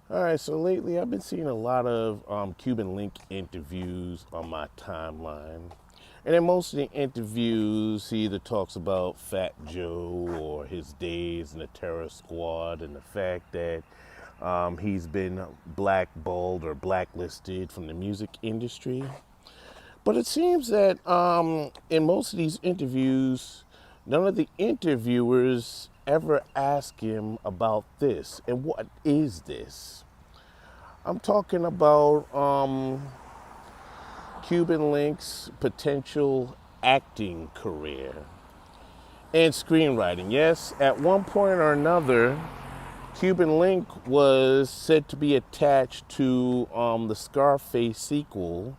All right, so lately I've been seeing a lot of Cuban Link interviews on my timeline. And in most of the interviews, he either talks about Fat Joe or his days in the terror squad and the fact that he's been blackballed or blacklisted from the music industry. But it seems that in most of these interviews, none of the interviewers ever ask him about this. And what is this? I'm talking about Cuban Link's potential acting career and screenwriting. Yes, at one point or another, Cuban Link was said to be attached to the Scarface sequel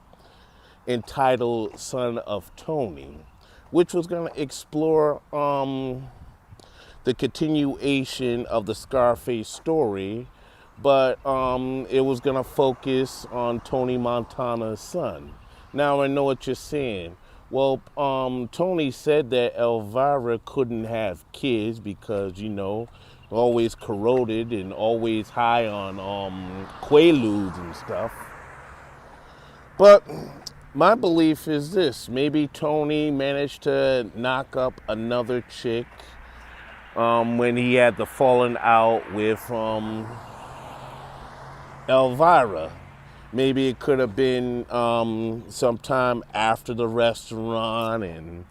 entitled Son of Tony, which was going to explore the continuation of the Scarface story, but it was going to focus on Tony Montana's son. Now I know what you're saying. Well, Tony said that Elvira couldn't have kids because, always corroded and always high on quaaludes and stuff. But my belief is this: maybe Tony managed to knock up another chick when he had the falling out with Elvira. Maybe it could have been sometime after the restaurant and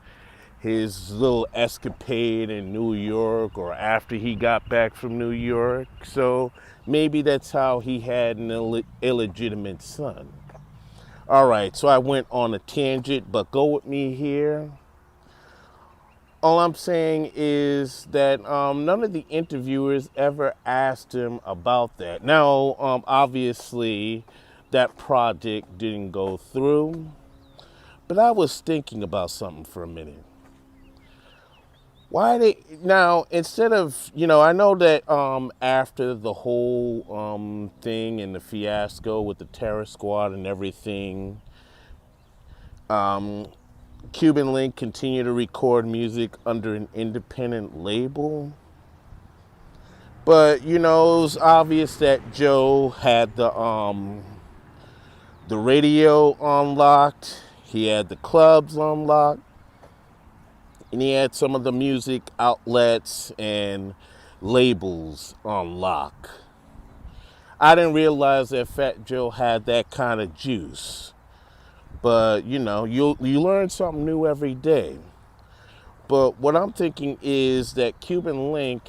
his little escapade in New York, or after he got back from New York. So maybe that's how he had an illegitimate son. All right, so I went on a tangent, but go with me here. All I'm saying is that none of the interviewers ever asked him about that. Now, obviously, that project didn't go through, but I was thinking about something for a minute. Why they now, instead of, I know that after the whole thing and the fiasco with the terror squad and everything, Cuban Link continued to record music under an independent label. But it was obvious that Joe had the radio unlocked, he had the clubs unlocked, and he had some of the music outlets and labels unlocked. I didn't realize that Fat Joe had that kind of juice. But you learn something new every day. But what I'm thinking is that Cuban Link,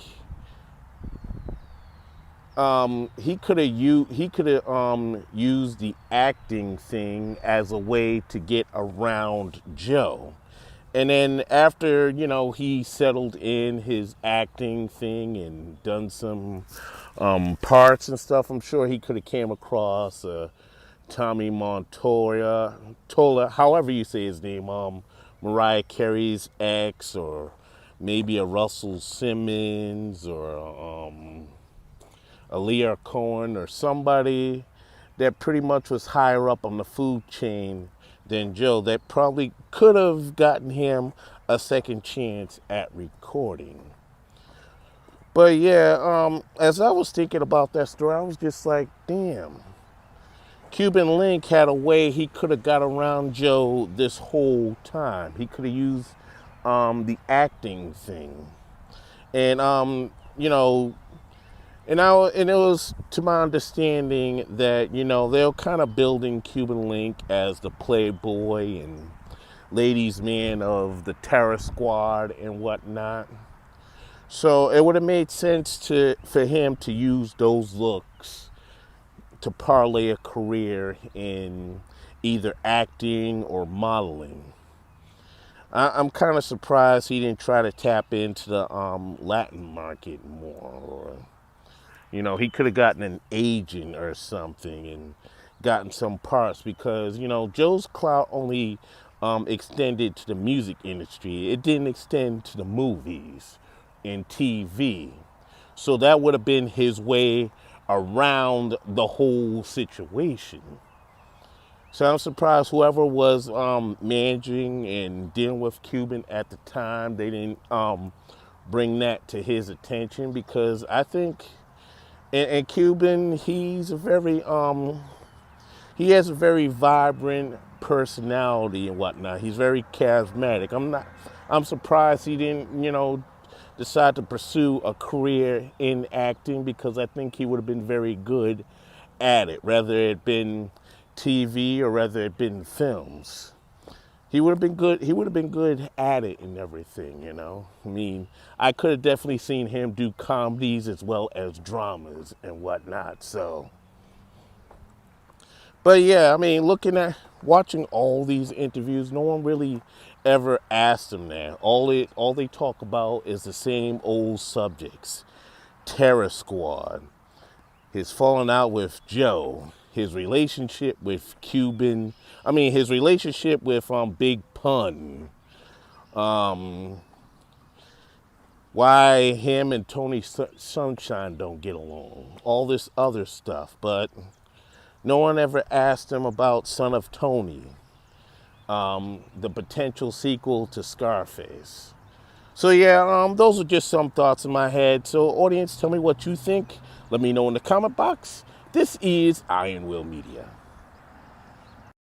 he could have used the acting thing as a way to get around Joe. And then after, he settled in his acting thing and done some parts and stuff, I'm sure he could have came across Tommy Tola, however you say his name, Mariah Carey's ex, or maybe a Russell Simmons, or a Leah Cohen, or somebody that pretty much was higher up on the food chain than Joe, that probably could have gotten him a second chance at recording. But yeah, as I was thinking about that story, I was just like, damn. Cuban Link had a way he could have got around Joe this whole time. He could have used the acting thing, and and it was to my understanding that they're kind of building Cuban Link as the playboy and ladies' man of the terror squad and whatnot. So it would have made sense for him to use those looks to parlay a career in either acting or modeling. I'm kind of surprised he didn't try to tap into the Latin market more, or he could have gotten an agent or something and gotten some parts, because Joe's clout only extended to the music industry. It didn't extend to the movies and TV. So that would have been his way around the whole situation. So I'm surprised whoever was managing and dealing with Cuban at the time, they didn't bring that to his attention, because I think And Cuban, he has a very vibrant personality and whatnot. He's very charismatic. I'm surprised he didn't, decide to pursue a career in acting, because I think he would have been very good at it, whether it been TV or whether it been films. He would have been good. He would have been good at it and everything. I mean, I could have definitely seen him do comedies as well as dramas and whatnot. So, but yeah, I mean, watching all these interviews, no one really ever asked him that. All they talk about is the same old subjects: Terror Squad, his falling out with Joe, his relationship with Cuban. I mean, his relationship with Big Pun. Um, why him and Tony Sunshine don't get along. All this other stuff, but no one ever asked him about Son of Tony, the potential sequel to Scarface. So yeah, those are just some thoughts in my head. So audience, tell me what you think. Let me know in the comment box. This is Iron Will Media.